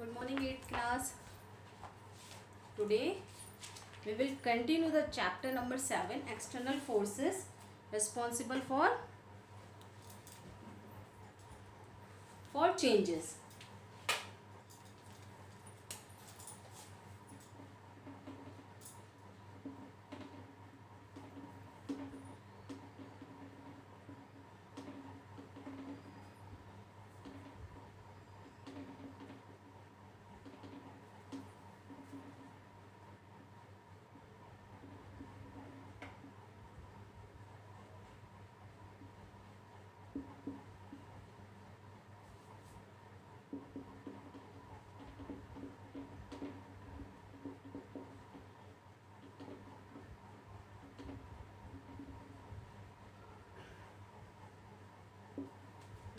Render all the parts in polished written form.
Good morning, 8th class. Today we will continue the chapter number 7, external forces responsible for changes.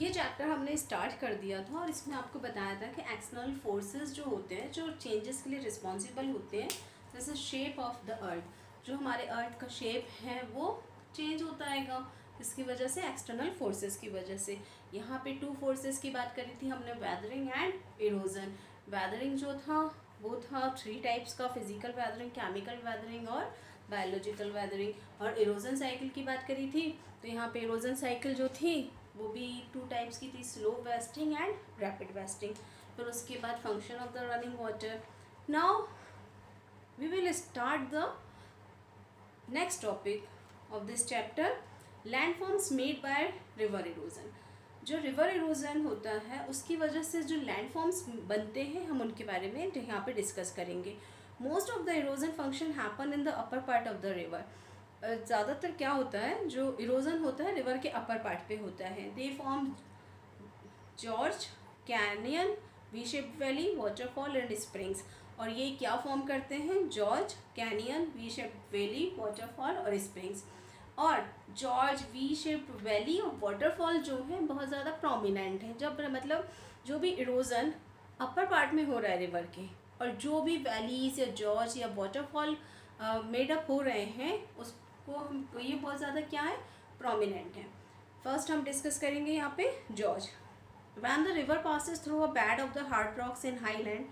ये chapter हमने start कर दिया था और इसमें आपको बताया था कि एक्सटर्नल फोर्सेस जो होते हैं, जो चेंजेस के लिए रिस्पॉन्सिबल होते हैं, जैसे शेप ऑफ द अर्थ, जो हमारे अर्थ का शेप है वो चेंज होता रहेगा, इसकी वजह से एक्सटर्नल फोर्सेस की वजह से। यहाँ पे टू फोर्सेस की बात करी थी हमने, वेदरिंग एंड इरोजन। वेदरिंग जो था वो था 3 टाइप्स का, फिजिकल वेदरिंग, केमिकल वेदरिंग और बायोलॉजिकल वेदरिंग। और इरोजन साइकिल की बात करी थी, तो यहाँ पे इरोजन साइकिल जो थी वो भी 2 टाइप्स की थी, slow wasting and rapid wasting. फिर उसके बाद function of the running water. Now we will start the next topic of this chapter, landforms made by river erosion. जो रिवर इरोजन होता है उसकी वजह से जो लैंडफॉर्म्स बनते हैं, हम उनके बारे में यहाँ पे डिस्कस करेंगे। Most of the erosion function happen in the upper part of the river. ज़्यादातर क्या होता है, जो इरोजन होता है रिवर के अपर पार्ट पे होता है। They form George, canyon, V shape valley, waterfall and springs. और ये क्या फॉर्म करते हैं, George, canyon, V shape valley, waterfall और स्प्रिंग्स। और जॉर्ज, वी शेप वैली और वाटरफॉल जो है बहुत ज़्यादा प्रोमिनेंट है, जब मतलब जो भी इरोजन अपर पार्ट में हो रहा है रिवर के, और जो भी वैलीज या जॉर्ज या वाटरफॉल मेडअप हो रहे हैं उसको हम, ये बहुत ज़्यादा क्या है, प्रोमिनेंट है। फर्स्ट हम डिस्कस करेंगे यहाँ पे George. When the river passes through a bed of the hard rocks in highland,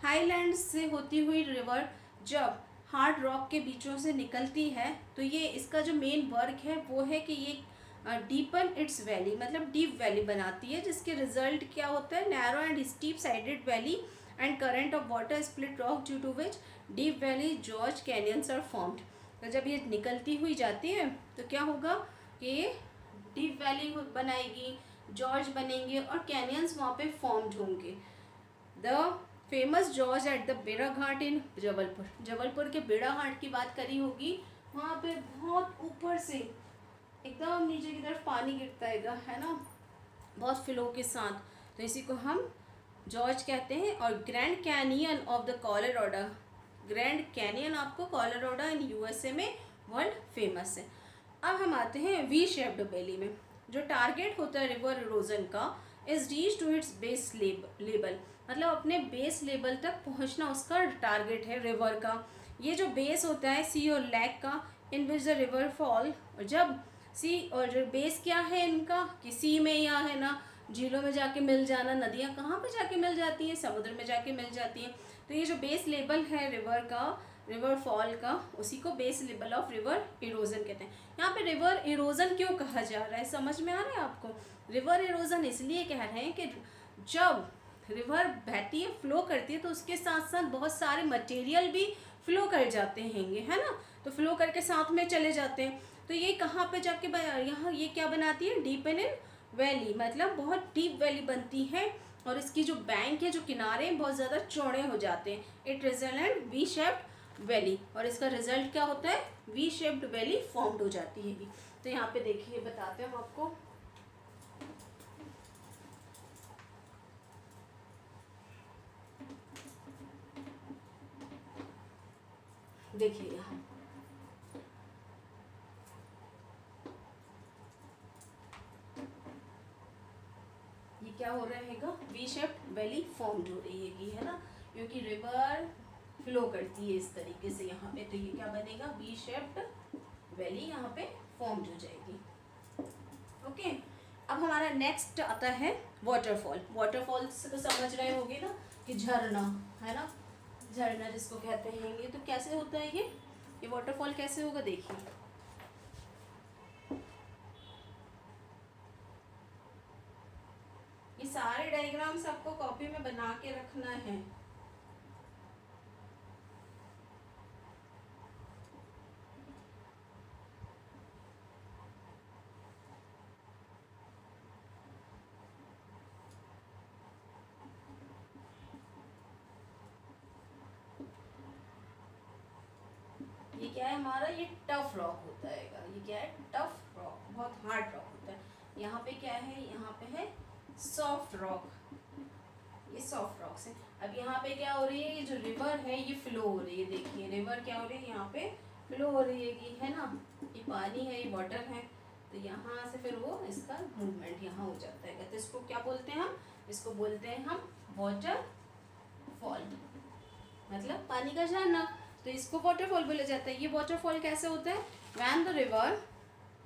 highland से होती हुई रिवर जब हार्ड रॉक के बीचों से निकलती है, तो ये इसका जो मेन वर्क है वो है कि ये डीपन इट्स वैली, मतलब डीप वैली बनाती है, जिसके रिजल्ट क्या होता है, narrow and steep sided valley and current of water split rock due to which deep valley gorge canyons are formed. तो जब ये निकलती हुई जाती है तो क्या होगा कि ये डीप वैली बनाएगी, जॉर्ज बनेंगे और कैनियंस वहाँ पे फॉर्म्ड होंगे। The famous George at the बेड़ा घाट इन जबलपुर, जबलपुर के बेड़ा घाट की बात करी होगी, वहाँ पे बहुत ऊपर से एकदम नीचे की तरफ पानी गिरता है ना, बहुत फ्लो के साथ, तो इसी को हम जॉर्ज कहते हैं। और grand canyon of the Colorado, grand canyon आपको कोलोराडो इन यूएसए में वर्ल्ड फेमस है। अब हम आते हैं वी शेप्ड वैली में। जो टारगेट होता है रिवर इरोजन का is reach to its base level, मतलब अपने बेस लेवल तक पहुंचना उसका टारगेट है रिवर का। ये जो बेस होता है सी और लैक का, इन विच द रिवर फॉल, और जब सी और जो बेस क्या है इनका कि सी में या है ना झीलों में जाके मिल जाना, नदियाँ कहाँ पे जाके मिल जाती हैं, समुद्र में जाके मिल जाती हैं। तो ये जो बेस लेवल है रिवर का, रिवर फॉल का, उसी को base level of river erosion कहते हैं। यहाँ पे रिवर इरोजन क्यों कहा जा रहा है, समझ में आ रहा है आपको? रिवर इरोजन इसलिए कह रहे हैं कि जब रिवर बहती है, फ्लो करती है, तो उसके साथ साथ बहुत सारे मटेरियल भी फ्लो कर जाते हैंगे, है ना, तो फ्लो करके साथ में चले जाते हैं। तो ये कहाँ पे जाके यहाँ ये क्या बनाती है, डीप इन वैली, मतलब बहुत डीप वैली बनती है, और इसकी जो बैंक है, जो किनारे बहुत ज़्यादा चौड़े हो जाते हैं। It result V shaped valley, और इसका रिजल्ट क्या होता है, वी शेप्ड वैली फॉर्म्ड हो जाती है। तो यहाँ पे देखिए बताते हैं हम आपको, देखिए यहाँ ये क्या हो रहेगा, वी शेप्ड वैली फॉर्म्ड हो रही है ना, क्योंकि रिवर फ्लो करती है इस तरीके से यहाँ पे, तो ये क्या बनेगा, वी शेप्ड वैली यहाँ पे फॉर्म्ड हो जाएगी। ओके, अब हमारा नेक्स्ट आता है वाटरफॉल। वाटरफॉल्स को समझ रहे होगे ना, कि झरना, है ना, झरना जिसको कहते हैं। ये तो कैसे होता है ये वाटरफॉल कैसे होगा देखिए। ये सारे डायग्राम्स आपको कॉपी में बना के रखना है। ये क्या है हमारा, ये टफ रॉक होता है। ये क्या है, टफ रॉक, बहुत हार्ड रॉक होता है। यहाँ पे क्या है, यहाँ पे है सॉफ्ट रॉक, ये सॉफ्ट रॉक्स है। अब यहाँ पे क्या हो रही है, ये जो रिवर है ये फ्लो हो रही है। देखिए रिवर क्या हो रही है, यहाँ पे फ्लो हो रही है ना, ये पानी है, ये वाटर है। तो यहाँ से फिर वो इसका मूवमेंट यहाँ हो जाता है। तो इसको क्या बोलते हैं हम, इसको बोलते हैं हम वाटरफॉल, मतलब पानी का झरना। तो इसको वाटरफॉल बोला जाता है। ये वाटरफॉल कैसे होता है, when the river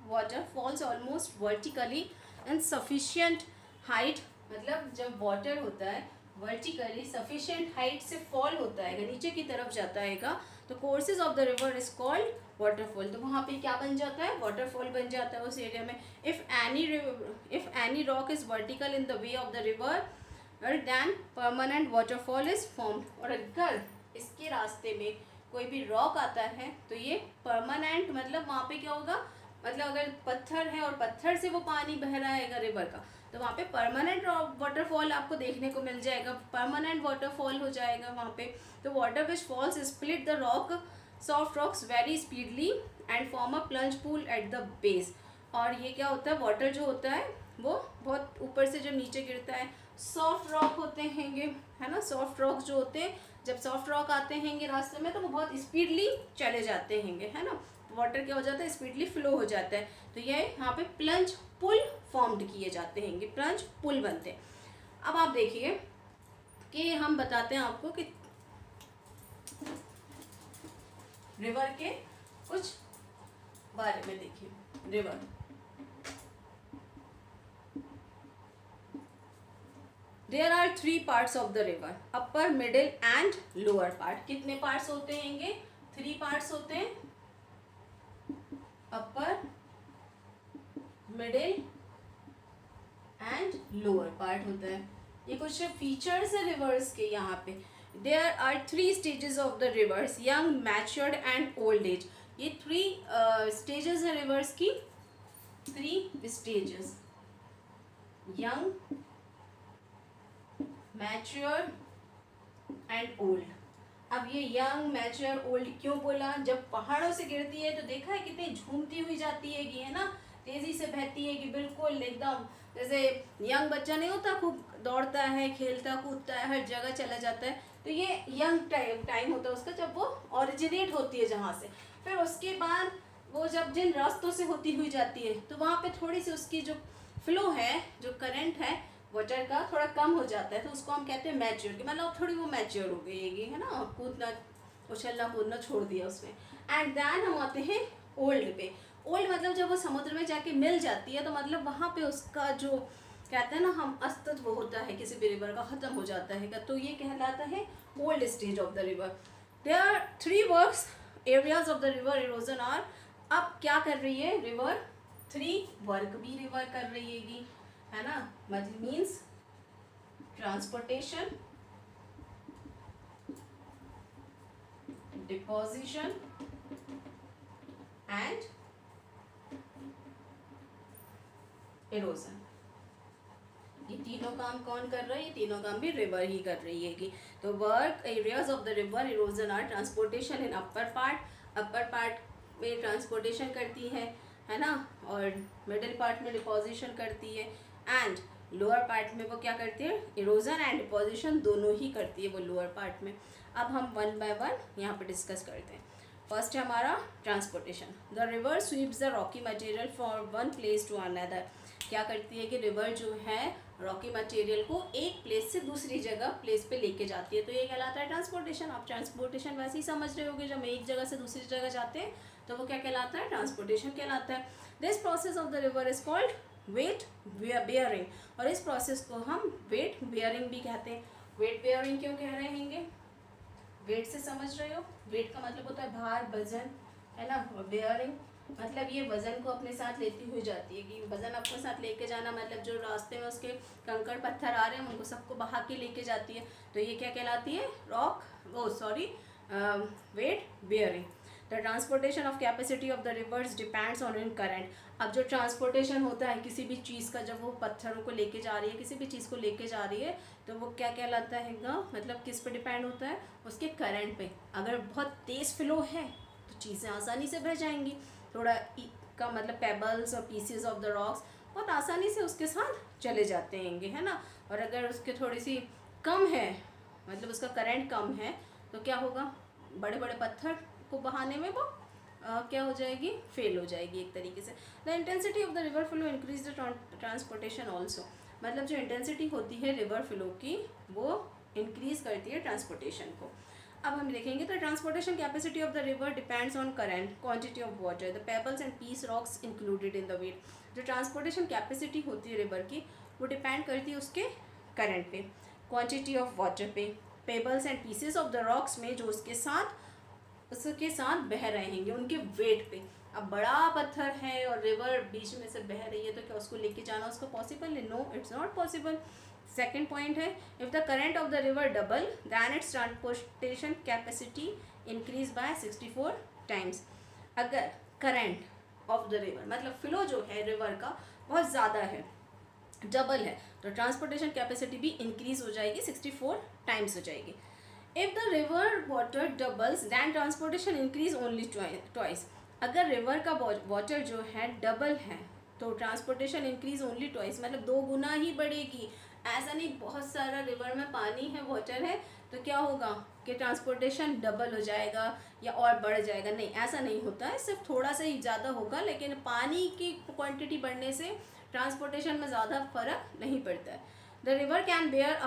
water falls almost vertically and sufficient height, मतलब जब वाटर होता है वर्टिकली सफिशिएंट हाइट से फॉल होता है, नीचे की तरफ जाता है, तो courses of the river is called waterfall. तो वहाँ पे क्या बन जाता है, वाटरफॉल बन जाता है उस एरिया में। If any rock is vertical in the way of the river then permanent waterfall is formed. और अगर इसके रास्ते में कोई भी रॉक आता है तो ये परमानेंट, मतलब वहाँ पे क्या होगा, मतलब अगर पत्थर है और पत्थर से वो पानी बह रहा है रिवर का, तो वहाँ पे परमानेंट वाटरफॉल आपको देखने को मिल जाएगा, परमानेंट वाटरफॉल हो जाएगा वहाँ पे। तो water which falls split the rock soft rocks very speedily and form a plunge pool at the base. और ये क्या होता है, वाटर जो होता है वो बहुत ऊपर से जब नीचे गिरता है, सॉफ्ट रॉक होते हैंगे, है ना, सॉफ्ट रॉक जो होते हैं, जब सॉफ्ट रॉक आते हैंगे रास्ते में तो वो बहुत स्पीडली चले जाते हैंगे, है ना, वाटर क्या हो जाता है, स्पीडली फ्लो हो जाता है। तो ये यहाँ पे प्लंज पुल फॉर्म्ड किए जाते हैंगे, प्लंज पुल बनते हैं। अब आप देखिए कि हम बताते हैं आपको कि रिवर के कुछ बारे में। देखिए river, there are 3 parts of the river, upper middle and lower part. कितने पार्ट्स होते हैं, 3 पार्ट्स होते हैं, upper middle and lower part होता है। ये कुछ फीचर्स है रिवर्स के यहाँ पे। There are 3 stages of the rivers, young, matured and old age. ये 3 स्टेजेस है रिवर्स की, 3 stages, young, mature and old. अब ये यंग, मैच्योर, ओल्ड क्यों बोला, जब पहाड़ों से गिरती है तो देखा है कितनी झूमती हुई जाती है, है ना, तेजी से बहती है कि बिल्कुल एकदम जैसे यंग बच्चा नहीं होता, खूब दौड़ता है, खेलता कूदता है, हर जगह चला जाता है। तो ये यंग टाइम होता है उसका, जब वो ओरिजिनेट होती है जहाँ से। फिर उसके बाद वो जब जिन रास्तों से होती हुई जाती है तो वहाँ पे थोड़ी सी उसकी जो फ्लो है, जो करंट है वाटर का, थोड़ा कम हो जाता है, तो उसको हम कहते हैं मैच्योर, कि मतलब थोड़ी वो मैच्योर हो गई है ना, कूदना उछलना कूदना छोड़ दिया उसमें। एंड देन हम आते हैं ओल्ड पे। ओल्ड मतलब जब वो समुद्र में जाके मिल जाती है तो मतलब वहाँ पे उसका जो कहते हैं ना हम अस्तित्व होता है किसी भी रिवर का, ख़त्म हो जाता है, तो ये कहलाता है old stage of the river. There are 3 works areas of the river erosion are. अब क्या कर रही है रिवर, 3 वर्क भी रिवर कर रही है ना, मतलब means transportation, deposition and erosion. ये तीनों काम कौन कर रहा है, ये तीनों काम भी रिवर ही कर रही है। तो work areas of the river erosion are transportation in upper part में ट्रांसपोर्टेशन करती है ना, और मिडिल पार्ट में डिपोजिशन करती है, एंड लोअर पार्ट में वो क्या करती है, इरोजन एंड डिपोजिशन दोनों ही करती है वो लोअर पार्ट में। अब हम 1 बाय 1 यहाँ पे डिस्कस करते हैं। फर्स्ट है हमारा transportation. The river sweeps the rocky material from one place to another. क्या करती है कि रिवर जो है रॉकी मटेरियल को एक प्लेस से दूसरी जगह प्लेस पे लेके जाती है, तो ये कहलाता है ट्रांसपोर्टेशन। आप ट्रांसपोर्टेशन वैसे ही समझ रहे होगे, जब हम एक जगह से दूसरी जगह जाते हैं तो वो क्या कहलाता है, ट्रांसपोर्टेशन कहलाता है। This process of the river is called weight bearing, और इस प्रोसेस को हम वेट बेयरिंग भी कहते हैं। वेट बेयरिंग क्यों कह रहे हैं? वेट से समझ रहे हो? वेट का मतलब होता है भार, वजन, है ना। और बेयरिंग मतलब ये वजन को अपने साथ लेती हुई जाती है, कि वजन अपने साथ लेके जाना, मतलब जो रास्ते में उसके कंकड़ पत्थर आ रहे हैं उनको सबको बहा के लेके जाती है, तो ये क्या कहलाती है? Weight bearing. The transportation of capacity of the reverse depends on in current. अब जो ट्रांसपोर्टेशन होता है किसी भी चीज़ का, जब वो पत्थरों को लेके जा रही है, किसी भी चीज़ को लेके जा रही है, तो वो क्या कहलाता है? मतलब किस पे डिपेंड होता है? उसके करंट पे। अगर बहुत तेज़ फ्लो है तो चीज़ें आसानी से बह जाएंगी, थोड़ा का मतलब पेबल्स और पीसेस ऑफ द रॉक्स बहुत आसानी से उसके साथ चले जाते हैंगे, है ना। और अगर उसके थोड़ी सी कम है, मतलब उसका करंट कम है, तो क्या होगा? बड़े बड़े पत्थर को बहाने में वो क्या हो जाएगी? फेल हो जाएगी एक तरीके से। The intensity of the river flow increase the transportation also. मतलब जो इंटेंसिटी होती है रिवर फ्लो की, वो इंक्रीज करती है ट्रांसपोर्टेशन को। अब हम देखेंगे तो transportation capacity of the river depends on current, quantity of water, the pebbles and piece rocks included in the weight. जो ट्रांसपोर्टेशन कैपेसिटी होती है रिवर की, वो डिपेंड करती है उसके करंट पे, क्वांटिटी ऑफ वाटर पे, pebbles and pieces of the rocks में जो उसके साथ बह रहे हैं, उनके वेट पे। अब बड़ा पत्थर है और रिवर बीच में से बह रही है, तो क्या उसको लेके जाना उसको पॉसिबल है? No, it's not possible. Second point है, if the current of the river double than its transportation capacity increase by 64 times. अगर करंट ऑफ द रिवर मतलब फ्लो जो है रिवर का बहुत ज़्यादा है, डबल है, तो ट्रांसपोर्टेशन कैपेसिटी भी इंक्रीज हो जाएगी, 64 टाइम्स हो जाएगी। If the river water doubles than transportation increase only twice. अगर रिवर का वाटर जो है डबल है तो ट्रांसपोर्टेशन इंक्रीज ओनली ट्वाइस, मतलब 2 गुना ही बढ़ेगी। ऐसा नहीं बहुत सारा रिवर में पानी है, वाटर है, तो क्या होगा कि ट्रांसपोर्टेशन डबल हो जाएगा या और बढ़ जाएगा? नहीं, ऐसा नहीं होता है, सिर्फ थोड़ा सा ही ज़्यादा होगा, लेकिन पानी की क्वांटिटी बढ़ने से ट्रांसपोर्टेशन में ज़्यादा फर्क नहीं पड़ता है। The river can bear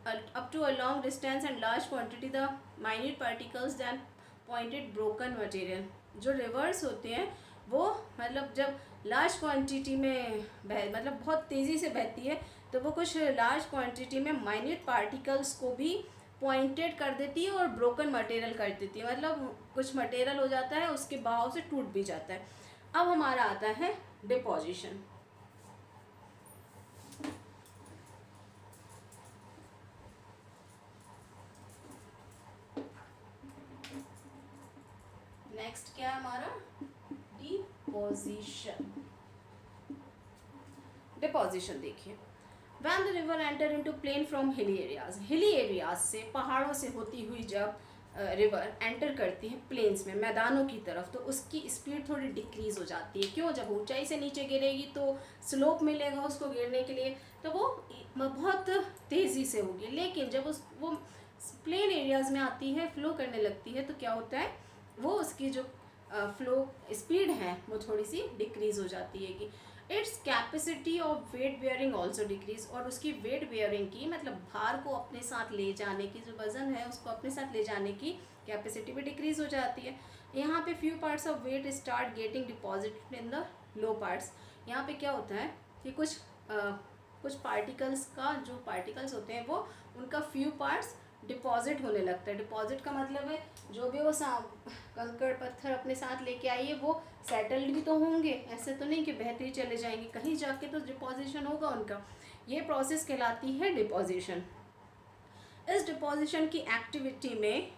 up to a long distance and large quantity the minute particles than pointed broken material। जो रिवर्स होते हैं वो मतलब जब लार्ज क्वांटिटी में मतलब बहुत तेज़ी से बहती है, तो वो कुछ लार्ज क्वांटिटी में माइन्यूट पार्टिकल्स को भी पॉइंटेड कर देती है और ब्रोकन मटेरियल कर देती है, मतलब कुछ मटेरियल हो जाता है उसके बहाव से टूट भी जाता है। अब हमारा आता है डिपोजिशन। नेक्स्ट क्या है हमारा? डिपोजिशन। डिपोजिशन देखिए, when the river enter into plain from hilly areas से, पहाड़ों से होती हुई जब रिवर एंटर करती है प्लेन्स में, मैदानों की तरफ, तो उसकी स्पीड थोड़ी डिक्रीज़ हो जाती है। क्यों? जब ऊंचाई से नीचे गिरेगी तो स्लोप मिलेगा उसको गिरने के लिए, तो वो बहुत तेज़ी से होगी। लेकिन जब वो प्लेन एरियाज़ में आती है, फ्लो करने लगती है, तो क्या होता है? वो उसकी जो फ्लो स्पीड है वो थोड़ी सी डिक्रीज़ हो जाती है कि its capacity of weight bearing also decrease. और उसकी वेट बेयरिंग की मतलब भार को अपने साथ ले जाने की, जो वज़न है उसको अपने साथ ले जाने की कैपेसिटी भी डिक्रीज़ हो जाती है। यहाँ पे few parts of weight start getting deposited in the low parts. यहाँ पे क्या होता है कि कुछ पार्टिकल्स का जो पार्टिकल्स होते हैं वो उनका फ्यू पार्ट्स डिपॉजिट होने लगता है। डिपॉजिट का मतलब है जो भी वो कंकड़ पत्थर अपने साथ लेके आई है वो सेटल्ड भी तो होंगे, ऐसे तो नहीं कि बहते ही चले जाएंगे, कहीं जाके तो डिपॉजिशन होगा उनका। ये प्रोसेस कहलाती है डिपॉजिशन। इस डिपॉजिशन की एक्टिविटी में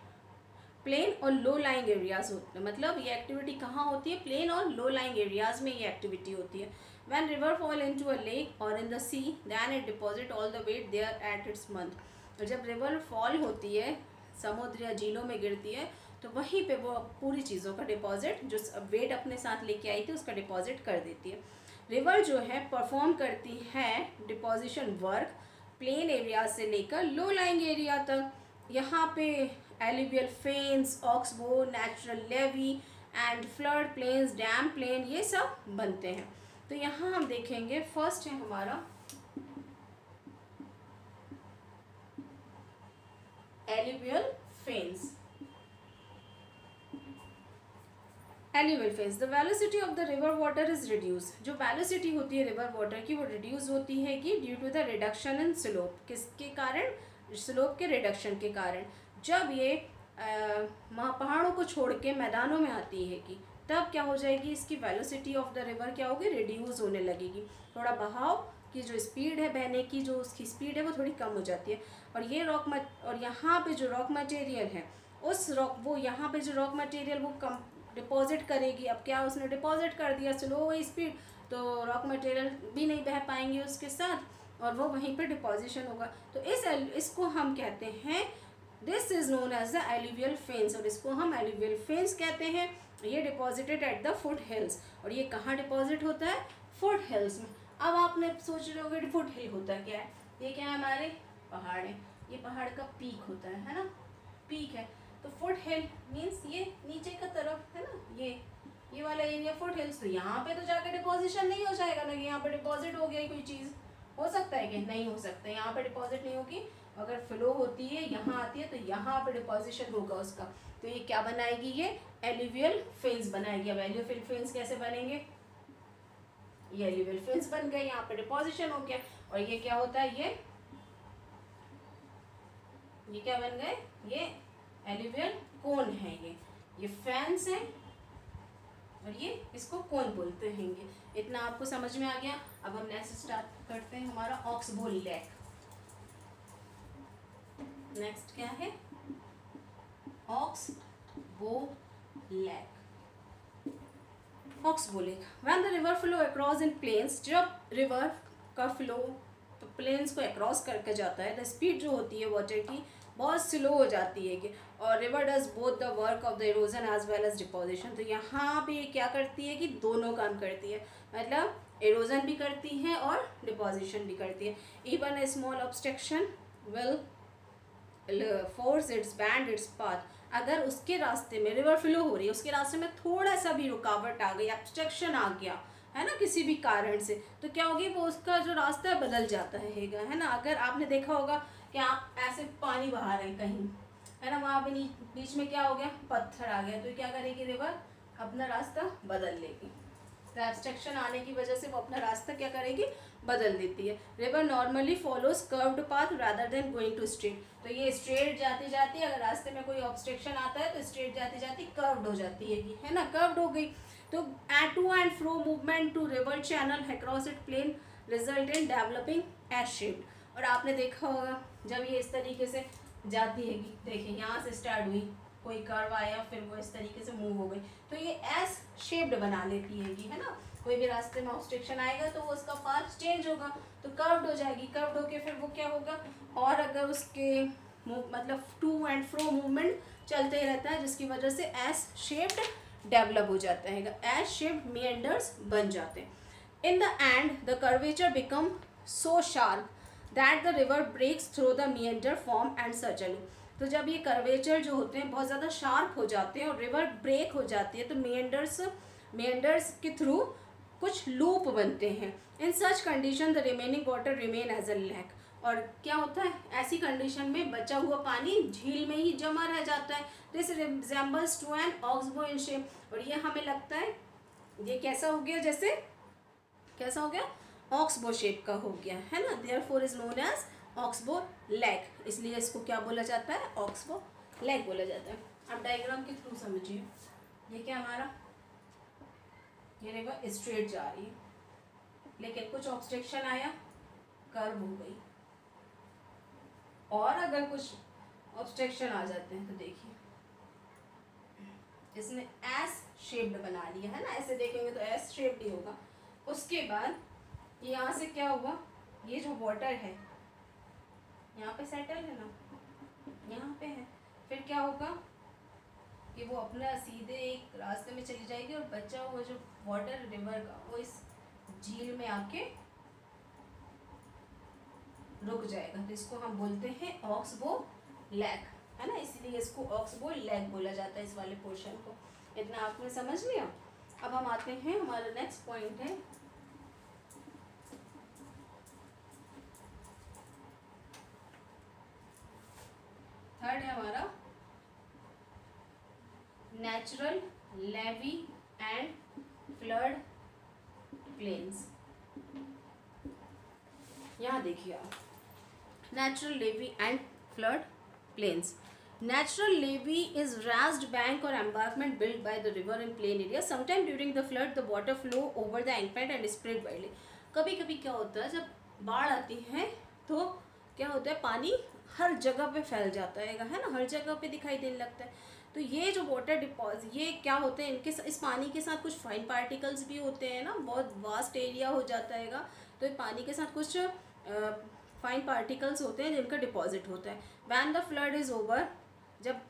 प्लेन और लो लाइंग एरियाज होते हैं। मतलब ये एक्टिविटी कहाँ होती है? प्लेन और लो लाइंग एरियाज में ये एक्टिविटी होती है। When river fall into a lake और in the sea then it deposit all the weight there at its mouth. तो जब रिवर फॉल होती है, समुद्र या झीलों में गिरती है, तो वहीं पे वो पूरी चीज़ों का डिपॉजिट, जो वेट अपने साथ लेके आई थी उसका डिपॉजिट कर देती है। रिवर जो है परफॉर्म करती है डिपॉजिशन वर्क प्लेन एरिया से लेकर लो लाइंग एरिया तक। यहाँ पे alluvial fans, oxbow, natural levee and flood plains, dam plain, ये सब बनते हैं। तो यहाँ हम देखेंगे, फर्स्ट है हमारा alluvial fans. Alluvial fans, the velocity of the river water is reduce. जो वेलोसिटी होती है रिवर वाटर की वो रिड्यूस होती है कि due to the reduction in slope. किसके कारण? स्लोप के रिडक्शन के कारण। जब ये पहाड़ों को छोड़ के मैदानों में आती है कि तब क्या हो जाएगी, इसकी वेलोसिटी ऑफ द रिवर क्या होगी, रिड्यूस होने लगेगी। थोड़ा बहाव की जो स्पीड है, बहने की जो उसकी स्पीड है वो थोड़ी कम हो जाती है। और ये और यहाँ पे जो रॉक मटेरियल है उस रॉक, वो यहाँ पे जो रॉक मटेरियल वो कम डिपॉजिट करेगी। अब क्या उसने डिपॉजिट कर दिया, स्लो हो गई स्पीड, तो रॉक मटेरियल भी नहीं बह पाएंगे उसके साथ और वो वहीं पे डिपॉजिशन होगा। तो इसको हम कहते हैं, this is known as the alluvial fans, और इसको हम एलुवियल फेन्स कहते हैं। ये deposited at the foot hills, और ये कहाँ डिपॉजिट होता है, फुट हिल्स में। अब आपने सोच रहे होगे फुट हिल होता क्या है, ये क्या है, हमारे पहाड़ है, ये पहाड़ का पीक होता है ना, पीक है। तो फुट हिल मीन्स ये नीचे का तरफ है ना, ये वाला एरिया फुट हिल्स। तो यहाँ पे तो जाकर डिपॉजिशन नहीं हो जाएगा ना, यहाँ पे डिपॉजिट हो गया कोई चीज़, हो सकता है कि नहीं हो सकता, यहाँ पे डिपॉजिट नहीं होगी। अगर फ्लो होती है यहाँ आती है तो यहाँ पे डिपॉजिशन होगा उसका, तो ये क्या बनाएगी, ये एलुवियल फेन्स बनाएगी। अब एलुवियल फेन्स कैसे बनेंगे, ये एलुवियल फेन्स बन गए, यहाँ पे डिपॉजिशन हो गया। और ये क्या होता है, ये क्या बन गए, ये एलुवियल कोन है, ये फैंस है और ये इसको कोन बोलते हैं। ये इतना आपको समझ में आ गया। अब हम नेक्स्ट स्टार्ट करते हैं, हमारा ऑक्सबो लेक। नेक्स्ट क्या है, oxbow lake. Oxbow lake, when the river flow across in plains, जब रिवर का फ्लो तो प्लेन्स को अक्रॉस करके जाता है, द स्पीड जो होती है वाटर की बहुत स्लो हो जाती है कि, और river does both the work of the erosion as well as deposition. तो यहाँ पे क्या करती है कि दोनों काम करती है, मतलब इरोजन भी करती है और डिपोजिशन भी करती है। Even a small obstruction will force it's band its path. अगर उसके रास्ते में रिवर फ्लो हो रही है, उसके रास्ते में थोड़ा सा भी रुकावट आ गई, ऑब्स्ट्रक्शन आ गया है ना किसी भी कारण से, तो क्या होगी, वो उसका जो रास्ता है बदल जाता है ना। अगर आपने देखा होगा कि आप ऐसे पानी बहा रहे हैं कहीं, है ना, वहाँ पे बीच में क्या हो गया, पत्थर आ गया, तो क्या करेगी, रिवर अपना रास्ता बदल लेगी। तो ऑब्स्ट्रक्शन आने की वजह से वो अपना रास्ता क्या करेगी, बदल देती है। River normally follows curved path rather than going to straight. तो ये स्ट्रेट जाती जाती, अगर रास्ते में कोई ऑब्स्ट्रक्शन आता है तो स्ट्रेट जाती जाती कर्व्ड हो जाती है ना, कर्व्ड हो गई। तो to and fro movement to river channel across it plain result in developing S shaped. और आपने देखा होगा जब ये इस तरीके से जाती है, देखिए यहाँ से स्टार्ट हुई, कोई कर्व आया, फिर वो इस तरीके से मूव हो गई, तो ये एस शेप्ड बना लेती है ना। कोई भी रास्ते में ऑब्स्ट्रक्शन आएगा तो वो उसका पाथ चेंज होगा, तो कर्व्ड हो जाएगी, कर्व्ड होके फिर वो क्या होगा, और अगर उसके मतलब टू एंड फ्रो मूवमेंट चलते ही रहता है, जिसकी वजह से एस शेप्ड डेवलप हो जाता है, एस शेप्ड मेंडर्स बन जाते हैं। In the end the curvature become so sharp that the river breaks through the meander form and circle. तो जब ये कर्वेचर जो होते हैं बहुत ज़्यादा शार्प हो जाते हैं और रिवर ब्रेक हो जाती है, तो meanders के थ्रू कुछ लूप बनते हैं। In such condition the remaining water remain as a lake. और क्या होता है, ऐसी कंडीशन में बचा हुआ पानी झील में ही जमा रह जाता है। This resembles to an oxbow in shape. और ये हमें लगता है ये कैसा हो गया, जैसे कैसा हो गया, ऑक्सबो शेप का हो गया, है ना। Therefore is known as oxbow lake, इसलिए इसको क्या बोला जाता है, ऑक्सबो लेक बोला जाता है। अब डायग्राम के थ्रू समझिए, ये क्या हमारा, ये रिवर स्ट्रेट जा रही है, लेकिन कुछ ऑब्स्ट्रक्शन आया, कर्व हो गई, और अगर कुछ ऑब्स्ट्रक्शन आ जाते हैं तो देखिए इसने एस शेप्ड बना लिया, है ना, ऐसे देखेंगे तो एस शेप्ड ही होगा। उसके बाद यहाँ से क्या हुआ, ये जो वाटर है यहाँ पे सेटल है ना, यहाँ पे है, फिर क्या होगा कि वो अपना सीधे एक रास्ते में चली जाएगी और बचा हुआ जो वाटर रिवर का वो इस झील में आके रुक जाएगा। तो इसको हम बोलते हैं ऑक्सबो लेक, है ना, इसलिए इसको ऑक्सबो लेक बोला जाता है इस वाले पोर्शन को। इतना आपने समझ लिया। अब हम आते हैं, हमारा नेक्स्ट पॉइंट है थर्ड है हमारा natural levee and flood plains. यहाँ देखिए आप, natural levee and flood plains. Natural levee is raised bank or embankment built by the river in plain area. Sometime during the flood, the water flow over the embankment and spread widely. कभी कभी क्या होता है, जब बाढ़ आती है तो क्या होता है, पानी हर जगह पे फैल जाता है ना, हर जगह पे दिखाई देने लगता है. तो ये जो वाटर डिपॉजिट, ये क्या होते हैं, इनके इस पानी के साथ कुछ फाइन पार्टिकल्स भी होते हैं ना, बहुत वास्ट एरिया हो जाता है. तो पानी के साथ कुछ फाइन पार्टिकल्स होते हैं जिनका डिपॉजिट होता है. When the flood is over, जब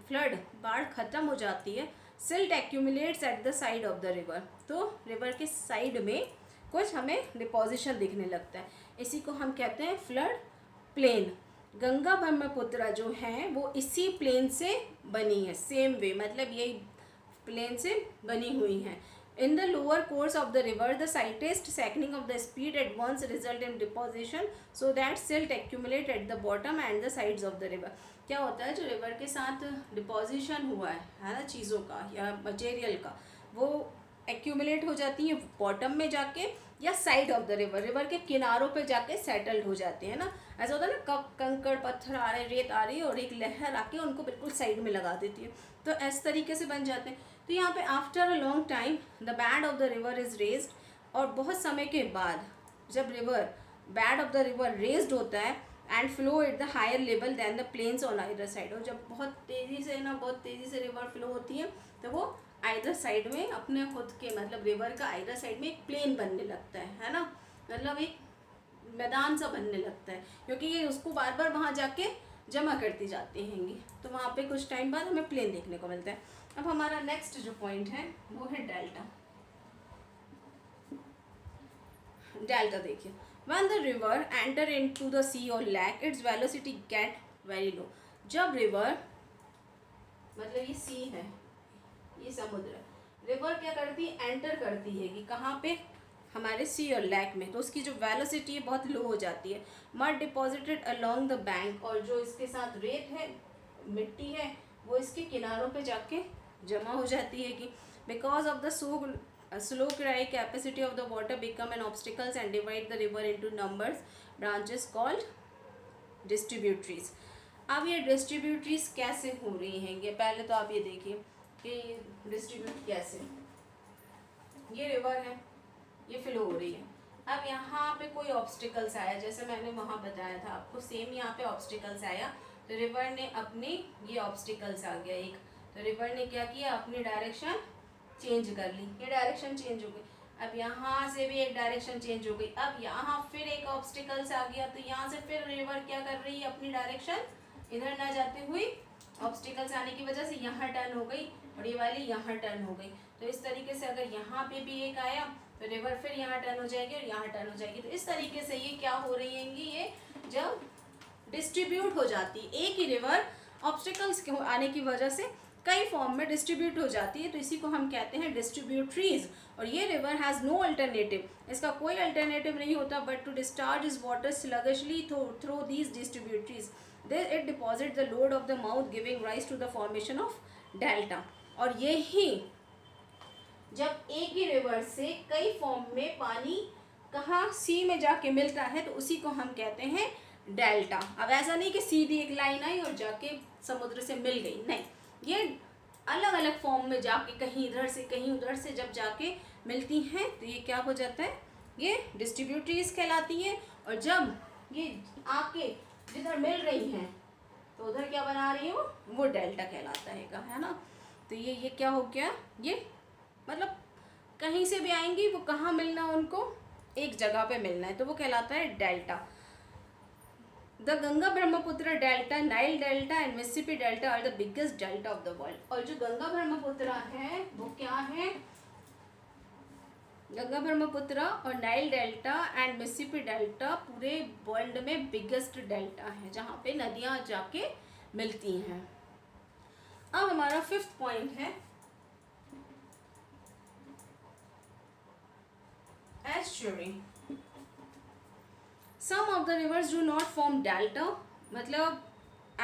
फ्लड बाढ़ ख़त्म हो जाती है, silt accumulates at the side of the river. तो रिवर के साइड में कुछ हमें डिपॉजिशन दिखने लगता है. इसी को हम कहते हैं फ्लड प्लेन. गंगा ब्रह्मपुत्र जो है वो इसी प्लेन से बनी है, सेम वे, मतलब यही प्लेन से बनी हुई है. In the lower course of the river, the slightest slackening of the speed at once result in deposition, so that silt accumulate at the bottom and the sides of the river. क्या होता है, जो river के साथ deposition हुआ है ना, चीज़ों का या मटेरियल का, वो एक्यूमुलेट हो जाती है बॉटम में जाके या side of the river, river के किनारों पे जाके सेटल्ड हो जाते हैं ना. ऐसा होता है ना, कंकड़ पत्थर आ रहे, रेत आ रही है और एक लहर आके उनको बिल्कुल साइड में लगा देती है, तो इस तरीके से बन जाते हैं. तो यहाँ पे after a long time the bed of the river is raised, और बहुत समय के बाद जब river bed of the river raised होता है and flow at the higher level than the plains on either side. और जब बहुत तेज़ी से ना, बहुत तेज़ी से रिवर फ्लो होती है तो वो आइदर साइड में अपने खुद के, मतलब रिवर का आइदर साइड में एक प्लेन बनने लगता है ना, मतलब एक मैदान सा बनने लगता है, क्योंकि ये उसको बार बार वहाँ जाके जमा करती जाती हैंगी. तो वहाँ पे कुछ टाइम बाद हमें प्लेन देखने को मिलता है. अब हमारा नेक्स्ट जो पॉइंट है वो है डेल्टा. डेल्टा देखिए, when the river enter into the sea और lake, its velocity get very low. जब रिवर, मतलब ये सी है, ये समुद्र, रिवर क्या करती है, एंटर करती है कि कहाँ पे, हमारे सी और लैक में, तो उसकी जो वेलोसिटी है बहुत लो हो जाती है. Mud deposited along the bank, और जो इसके साथ रेत है, मिट्टी है, वो इसके किनारों पे जाके जमा हो जाती है. कि because of the slow cry capacity of the water become an obstacles and divide the river into numbers branches called distributaries. अब ये डिस्ट्रीब्यूटरीज कैसे हो रही हैं, ये पहले तो आप ये देखिए कि डिस्ट्रीब्यूट कैसे, ये रिवर है, ये फ्लो हो रही है. अब यहाँ पे कोई ऑब्स्टिकल्स आया, जैसे मैंने वहाँ बताया था आपको, सेम यहाँ पे ऑब्स्टिकल्स आया, तो रिवर ने अपनी, ये ऑब्स्टिकल्स आ गया एक, तो रिवर ने क्या किया, अपनी डायरेक्शन चेंज कर ली, ये डायरेक्शन चेंज हो गई. अब यहाँ से भी एक डायरेक्शन चेंज हो गई. अब यहाँ फिर एक ऑब्स्टिकल्स आ गया, तो यहाँ से फिर रिवर क्या कर रही है, अपनी डायरेक्शन इधर ना जाती हुई, ऑब्स्टिकल्स आने की वजह से यहाँ टर्न हो गई और ये वाली यहाँ टर्न हो गई. तो इस तरीके से अगर यहाँ पे भी एक आया तो रिवर फिर यहाँ टर्न हो जाएगी और यहाँ टर्न हो जाएगी. तो इस तरीके से ये क्या हो रही हैंगी, ये जब डिस्ट्रीब्यूट हो जाती है, एक ही रिवर ऑब्स्टिकल्स के आने की वजह से कई फॉर्म में डिस्ट्रीब्यूट हो जाती है, तो इसी को हम कहते हैं डिस्ट्रीब्यूटरीज. और ये रिवर हैज़ नो अल्टरनेटिव, इसका कोई अल्टरनेटिव नहीं होता but to discharge is water sluggishly through these distributaries. There it deposit the load of the mouth giving rise to the formation of delta. और ये ही जब एक ही रिवर से कई फॉर्म में पानी कहाँ सी में जाके मिलता है, तो उसी को हम कहते हैं डेल्टा. अब ऐसा नहीं कि सीधी एक लाइन आई और जाके समुद्र से मिल गई, नहीं, ये अलग अलग फॉर्म में जाके कहीं इधर से कहीं उधर से जब जाके मिलती हैं तो ये क्या हो जाता है, ये डिस्ट्रीब्यूटरीज कहलाती हैं. और जब ये आके जिधर मिल रही हैं तो उधर क्या बना रही है, वो डेल्टा कहलाता है ना. तो ये क्या हो गया, ये मतलब कहीं से भी आएंगी, वो कहाँ मिलना, उनको एक जगह पे मिलना है, तो वो कहलाता है delta. The Ganga Brahmaputra delta, Nile delta and Mississippi delta R the biggest delta of the world. और जो गंगा ब्रह्मपुत्र है वो क्या है, गंगा ब्रह्मपुत्र और Nile delta and Mississippi delta पूरे वर्ल्ड में बिगेस्ट डेल्टा है, जहाँ पे नदियाँ जाके मिलती हैं. अब हमारा 5th पॉइंट है estuary. Some of the rivers do not form delta, मतलब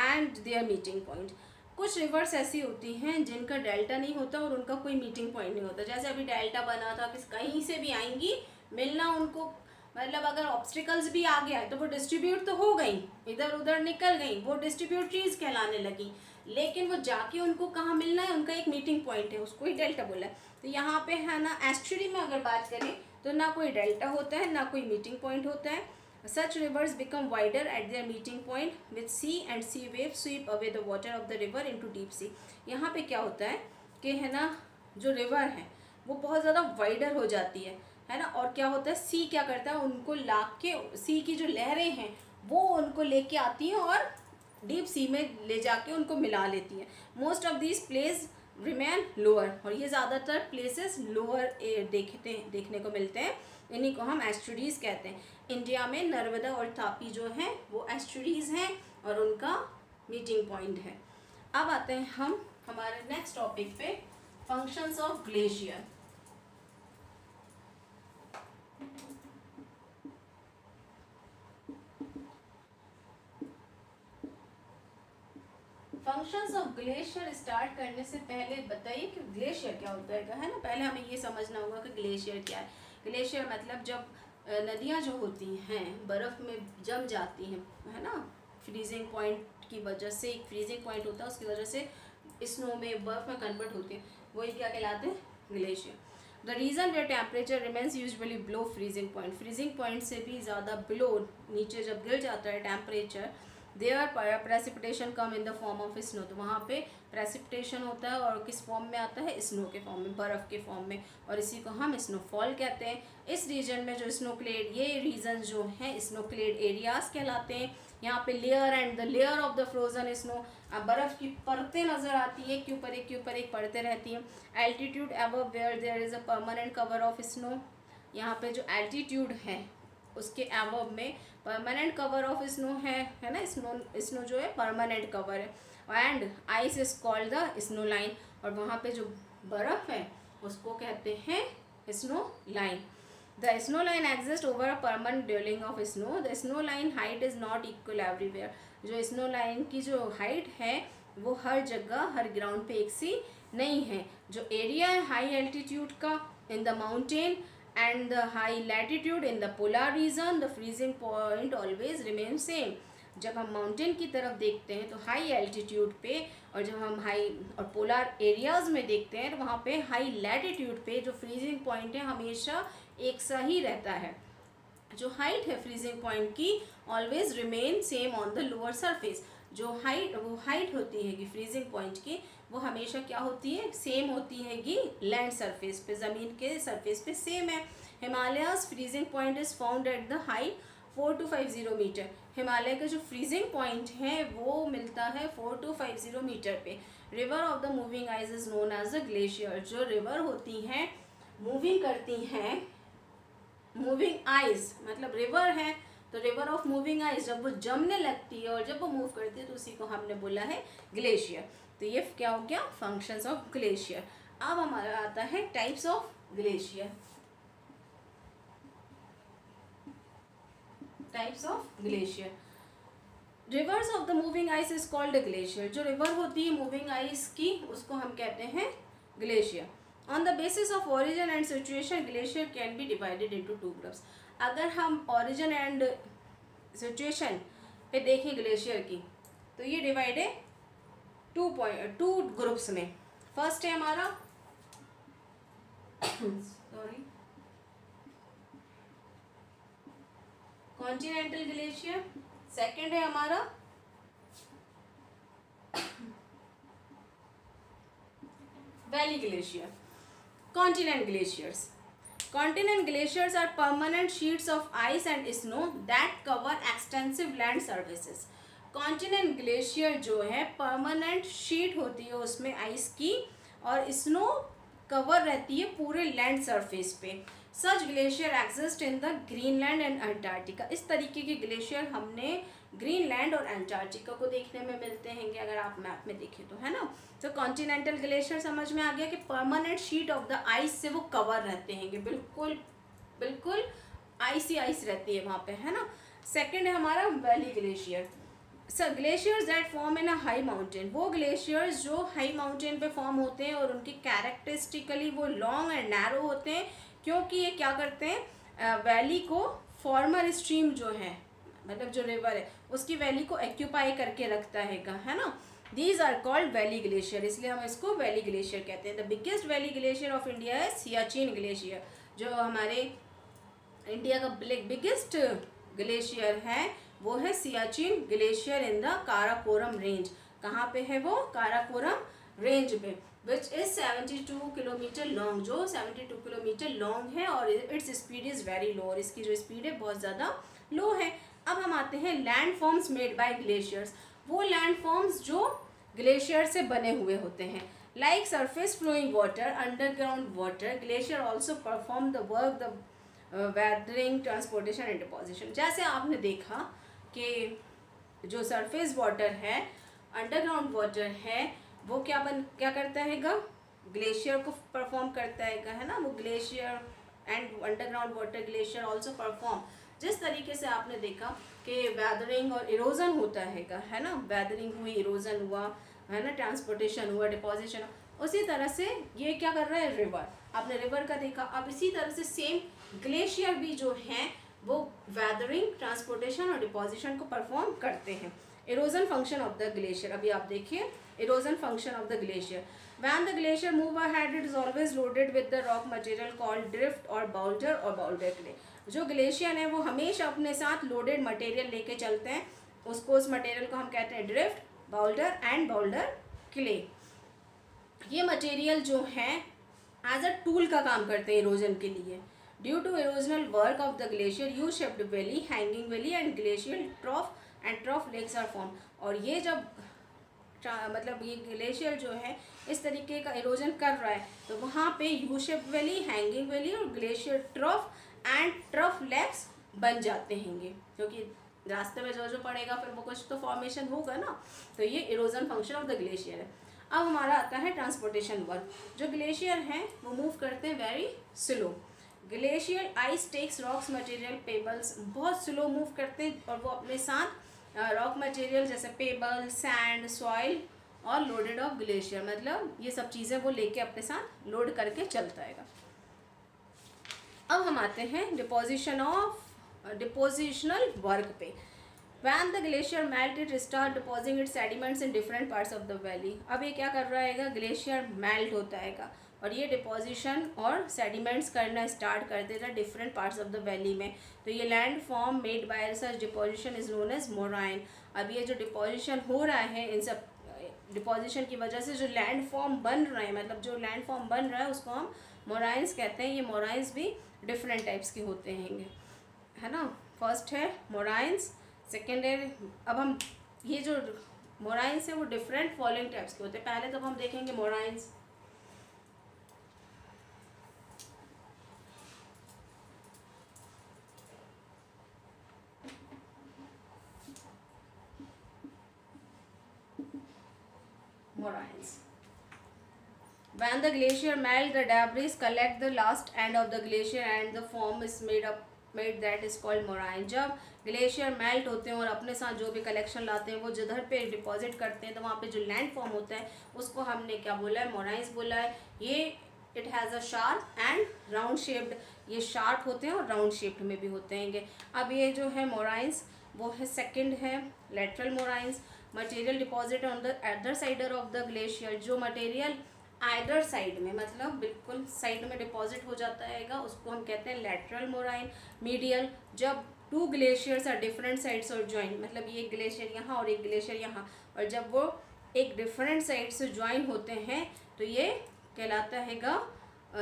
and their meeting point. कुछ रिवर्स ऐसी होती हैं जिनका डेल्टा नहीं होता और उनका कोई मीटिंग पॉइंट नहीं होता. जैसे अभी डेल्टा बना था, किस कहीं से भी आएंगी, मिलना उनको, मतलब अगर ऑब्स्टिकल्स भी आ गया है तो वो डिस्ट्रीब्यूट तो हो गई, इधर उधर निकल गई, वो डिस्ट्रीब्यूटरीज कहलाने लगी, लेकिन वो जाके उनको कहाँ मिलना है, उनका एक मीटिंग पॉइंट है, उसको ही डेल्टा बोला है। तो यहाँ पे है ना एस्चुरी में अगर बात करें तो ना कोई डेल्टा होता है ना कोई मीटिंग पॉइंट होता है। Such rivers become wider at their meeting point with sea and sea waves sweep away the water of the river into deep sea। यहाँ पे क्या होता है कि है ना जो रिवर है वो बहुत ज़्यादा वाइडर हो जाती है ना, और क्या होता है सी क्या करता है उनको ला के, सी की जो लहरें हैं वो उनको लेके आती हैं और डीप सी में ले जाके उनको मिला लेती हैं। Most of these place remain lower, और ये ज़्यादातर प्लेसेस लोअर देखने को मिलते हैं, इन्हीं को हम एस्चुरीज कहते हैं। इंडिया में नर्मदा और तापी जो हैं वो एस्चुरीज हैं और उनका मीटिंग पॉइंट है। अब आते हैं हम हमारे नेक्स्ट टॉपिक पे, functions of glacier. Functions of glacier start करने से पहले बताइए कि ग्लेशियर क्या होता है ना। पहले हमें ये समझना होगा कि ग्लेशियर क्या है। ग्लेशियर मतलब जब नदियाँ जो होती हैं बर्फ़ में जम जाती हैं, है ना, फ्रीजिंग पॉइंट की वजह से, एक फ्रीजिंग पॉइंट होता है उसकी वजह से स्नो में, बर्फ़ में कन्वर्ट होती है, वही क्या कहलाते हैं, glacier. The region where temperature remains usually below freezing point, freezing point से भी ज़्यादा बिलो, नीचे जब गिर जाता है temperature, there precipitation come in the form of snow, तो वहाँ पे प्रेसिपिटेशन होता है और किस फॉर्म में आता है, स्नो के फॉर्म में, बर्फ़ के फॉर्म में, और इसी को हम स्नोफॉल कहते हैं। इस रीजन में जो स्नोक्लेड, ये रीजन जो हैं स्नोक्लेड एरियाज कहलाते हैं। यहाँ पे layer and the layer of the frozen snow, बर्फ़ की परतें नज़र आती है, के ऊपर एक परतें रहती हैं। Altitude above where there is a permanent cover of snow, यहाँ पे जो एल्टीट्यूड है उसके अबव में परमानेंट कवर ऑफ स्नो है ना, स्नो जो है परमानेंट कवर है। And ice is called the snow line, और वहाँ पे जो बर्फ़ है उसको कहते हैं snow line. The snow line exist over a permanent dwelling of snow, the snow line height is not equal everywhere, जो स्नो लाइन की जो हाइट है वो हर जगह, हर ग्राउंड पे एक सी नहीं है। जो एरिया है हाई एल्टीट्यूड का in the mountain and the high latitude in the polar region, the freezing point always remains same। जब हम माउंटेन की तरफ देखते हैं तो हाई एल्टीट्यूड पे, और जब हम हाई और पोलर एरियाज़ में देखते हैं तो वहाँ पे हाई लैटिट्यूड पे जो फ्रीजिंग पॉइंट है हमेशा एक सा ही रहता है। जो हाइट है फ्रीजिंग पॉइंट की always remain same on the lower surface, जो हाइट होती है कि फ्रीजिंग पॉइंट की वो हमेशा क्या होती है, सेम होती है कि लैंड सरफेस पे, ज़मीन के सरफेस पे सेम है। Himalayas freezing point is found at the height 4250 metre, Himalaya का जो फ्रीजिंग पॉइंट है वो मिलता है 4250 मीटर पे। River of the moving ice is known as a glacier, जो रिवर होती हैं मूविंग करती हैं, मूविंग आइस मतलब रिवर है तो रिवर ऑफ मूविंग आइस जब वो जमने लगती है और जब वो मूव करती है तो उसी को हमने बोला है ग्लेशियर। तो ये क्या हो गया, फंक्शंस ऑफ ग्लेशियर। अब हमारा आता है types of glacier. Types of glacier, reverse of the moving ice is called glacier, जो रिवर होती है मूविंग आइस की उसको हम कहते हैं glacier. On the basis of origin and situation glacier can be divided into two groups. अगर हम ओरिजिन एंड सिचुएशन पे देखें ग्लेशियर की तो ये डिवाइड है टू ग्रुप्स में। फर्स्ट है हमारा सॉरी कॉन्टिनेंटल ग्लेशियर, सेकंड है हमारा valley glacier. Continent glaciers, continent glaciers are permanent sheets of ice and snow that cover extensive land surfaces। Continent glacier जो है परमानेंट शीट होती है उसमें आइस की और स्नो कवर रहती है पूरे लैंड सरफेस पे। Such glacier exist in the Greenland and Antarctica, इस तरीके के ग्लेशियर हमने ग्रीनलैंड और अंटार्कटिका को देखने में मिलते हैं अगर आप मैप में देखें तो, है ना। तो कॉन्टिनेंटल ग्लेशियर समझ में आ गया कि permanent sheet of the ice से वो कवर रहते हैं, बिल्कुल आइस ही आइस रहती है वहाँ पे, है ना। सेकंड है हमारा valley glacier. Sir glaciers that form in a high mountain, वो ग्लेशियर्स जो हाई माउंटेन पे फॉर्म होते हैं और उनकी कैरेक्टरिस्टिकली वो लॉन्ग एंड नैरो होते हैं क्योंकि ये क्या करते हैं, वैली को फॉर्मर स्ट्रीम जो है, मतलब जो रिवर है उसकी वैली को एक्यूपाई करके रखता है ना। These are called valley glacier, इसलिए हम इसको वैली ग्लेशियर कहते हैं। The biggest valley glacier of India है सियाचिन ग्लेशियर, जो हमारे इंडिया का बिगेस्ट ग्लेशियर है वो है Siachen glacier in the Karakoram range. कहाँ पे है वो? काराकोरम रेंज पे, विच इज 72 किलोमीटर लॉन्ग, जो 72 किलोमीटर लॉन्ग है और its speed is very low, और इसकी जो स्पीड है बहुत ज़्यादा लो है। अब हम आते हैं land forms made by glaciers, वो लैंड फॉर्म्स जो ग्लेशियर से बने हुए होते हैं। Like surface flowing water, underground water, glacier also perform the work the weathering, transportation and deposition. जैसे आपने देखा कि जो सरफेस वाटर है, अंडरग्राउंड वाटर है, वो क्या करता है ग्लेशियर को परफॉर्म करता है ना। वो glacier and underground water glacier also perform, जिस तरीके से आपने देखा कि वेदरिंग और इरोजन होता है ना, वेदरिंग हुई, इरोजन हुआ है ना, ट्रांसपोर्टेशन हुआ, डिपोजिशन, उसी तरह से ये क्या कर रहा है रिवर, आपने रिवर का देखा। अब इसी तरह से सेम ग्लेशियर भी जो हैं वो वेदरिंग, ट्रांसपोर्टेशन और डिपोजिशन को परफॉर्म करते हैं। Erosion function of the glacier, अभी आप देखिए erosion function of the glacier. When the glacier move ahead, it is always loaded with the rock material called drift or boulder clay. जो glacier है वो हमेशा अपने साथ लोडेड मटेरियल लेके चलते हैं, उसको उस मटेरियल को हम कहते हैं drift, Boulder and Boulder clay. ये मटेरियल जो है एज अ टूल का काम करते हैं इरोजन के लिए। Due to erosional work of the glacier, U shaped valley, hanging valley and glacier trough lakes are form. और ये जब मतलब ये ग्लेशियर जो है इस तरीके का इरोजन कर रहा है, तो वहाँ पे U shape valley, hanging valley और glacier trough and trough lakes बन जाते हैंगे, क्योंकि रास्ते में जो पड़ेगा फिर वो कुछ तो फॉर्मेशन होगा ना। तो ये erosion function of the glacier है। अब हमारा आता है ट्रांसपोर्टेशन वर्क। जो ग्लेशियर हैं वो मूव करते हैं very slow. Glacier ice takes rocks material pebbles, बहुत स्लो मूव करते हैं और वो अपने साथ रॉक मटेरियल जैसे पेबल, सैंड, सॉइल और लोडेड ऑफ ग्लेशियर, मतलब ये सब चीज़ें वो लेके अपने साथ लोड करके चलता है। अब हम आते हैं डिपोजिशनल वर्क पे। When the glacier melt, it start depositing its sediments in different parts of the valley. अब ये क्या कर रहा है ग्लेशियर मेल्ट होता है और ये डिपोजिशन और सेडिमेंट्स करना स्टार्ट कर देता है different parts of the valley में। तो ये land form made by such deposition is known as moraine. अब ये जो डिपोजिशन हो रहा है, इन सब डिपोजिशन की वजह से जो लैंड फॉर्म बन रहे हैं, मतलब जो लैंड फॉर्म बन रहा है उसको हम मोराइंस कहते हैं। ये मोराइंस भी डिफरेंट टाइप्स के होते हैं, है ना। फर्स्ट है मोराइंस, सेकेंड है, अब हम ये जो मोराइंस है वो डिफरेंट फॉलोइंग टाइप्स के होते हैं। पहले तो हम देखेंगे मोराइंस। Moraines. When the glacier melt, the debris collect the last end of the glacier and the form is made that is called moraine. जब ग्लेशियर मेल्ट होते हैं और अपने साथ जो भी कलेक्शन लाते हैं वो जिधर पे डिपॉजिट करते हैं, तो वहाँ पे जो लैंड फॉर्म होता है उसको हमने क्या बोला है? मोराइंस बोला है। ये it has a sharp and round shaped, ये शार्प होते हैं और राउंड शेप्ड में भी होते हैं। अब ये जो है मोराइंस वो है सेकेंड है lateral moraines. Material deposit on the other sides of the glacier, जो मटेरियल आइदर साइड में, मतलब बिल्कुल साइड में डिपॉजिट हो जाता है उसको हम कहते हैं लेटरल मोराइन। मीडियल, जब two glaciers are different sides और ज्वाइन, मतलब ये एक ग्लेशियर यहाँ और एक ग्लेशियर यहाँ, और जब वो एक डिफरेंट साइड से ज्वाइन होते हैं तो ये कहलाता है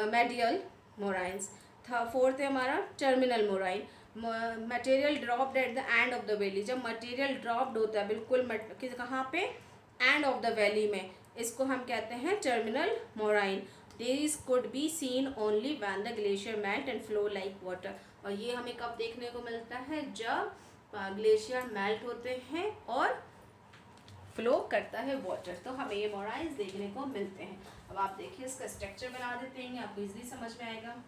मेडियल मोराइंस। फोर्थ है हमारा terminal moraine. Material dropped at the end of the valley, जब मटेरियल ड्रॉप्ड होता है बिल्कुल कहाँ पे? एंड ऑफ द वैली में, इसको हम कहते हैं terminal moraine. This could be seen only when the glacier melt and flow like water. और ये हमें कब देखने को मिलता है? जब ग्लेशियर मेल्ट होते हैं और फ्लो करता है वाटर, तो हमें ये मोराइंस देखने को मिलते हैं। अब आप देखिए इसका स्ट्रक्चर बना देते हैं, आपको इजीली समझ में आएगा।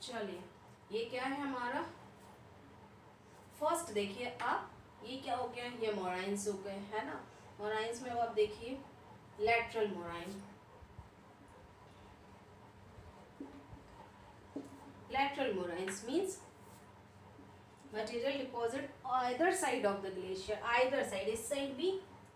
चलिए ये क्या है हमारा, फर्स्ट देखिए आप, ये क्या हो गया, ये मोराइंस हो गए है ना। मोराइंस में अब आप देखिए lateral moraine, lateral moraines means material deposit either side of the glacier, either side, इस साइड भी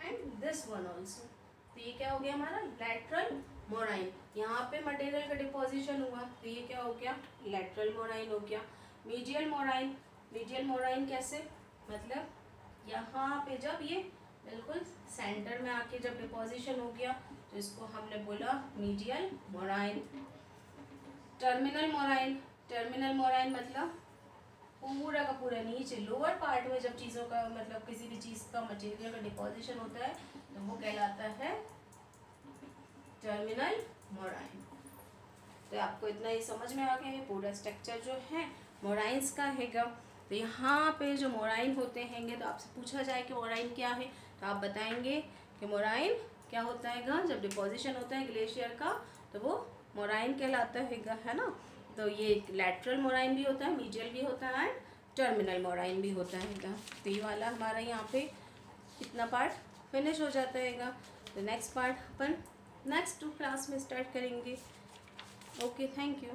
and this one also। तो ये क्या हो गया हमारा lateral moraine, यहाँ पे मटेरियल का डिपोजिशन हुआ तो ये क्या हो गया lateral moraine हो गया। medial moraine, medial moraine कैसे, मतलब यहाँ पे जब ये बिल्कुल सेंटर में आके जब डिपोजिशन हो गया तो इसको हमने बोला medial moraine। Terminal moraine, terminal moraine मतलब पूरा का पूरा नीचे लोअर पार्ट में जब चीज़ों का मतलब किसी भी चीज़ का मटेरियल का डिपोजिशन होता है तो वो कहलाता है टर्मिनल मोराइन। तो आपको इतना ही समझ में आ गया है पूरा स्ट्रक्चर जो है मोराइंस का हैगा। तो यहाँ पे जो मोराइन होते हैंगे तो आपसे पूछा जाए कि मोराइन क्या है तो आप बताएंगे कि मोराइन क्या होता है, जब डिपोजिशन होता है ग्लेशियर का तो वो मोराइन कहलाता है ना। तो ये लैटरल मोराइन भी होता है, मीडियल भी होता है, टर्मिनल मोराइन भी होता है। तो ये वाला हमारा यहाँ पे इतना पार्ट फिनिश हो जाता है। तो नेक्स्ट पार्ट अपन नेक्स्ट क्लास में स्टार्ट करेंगे। Okay, thank you.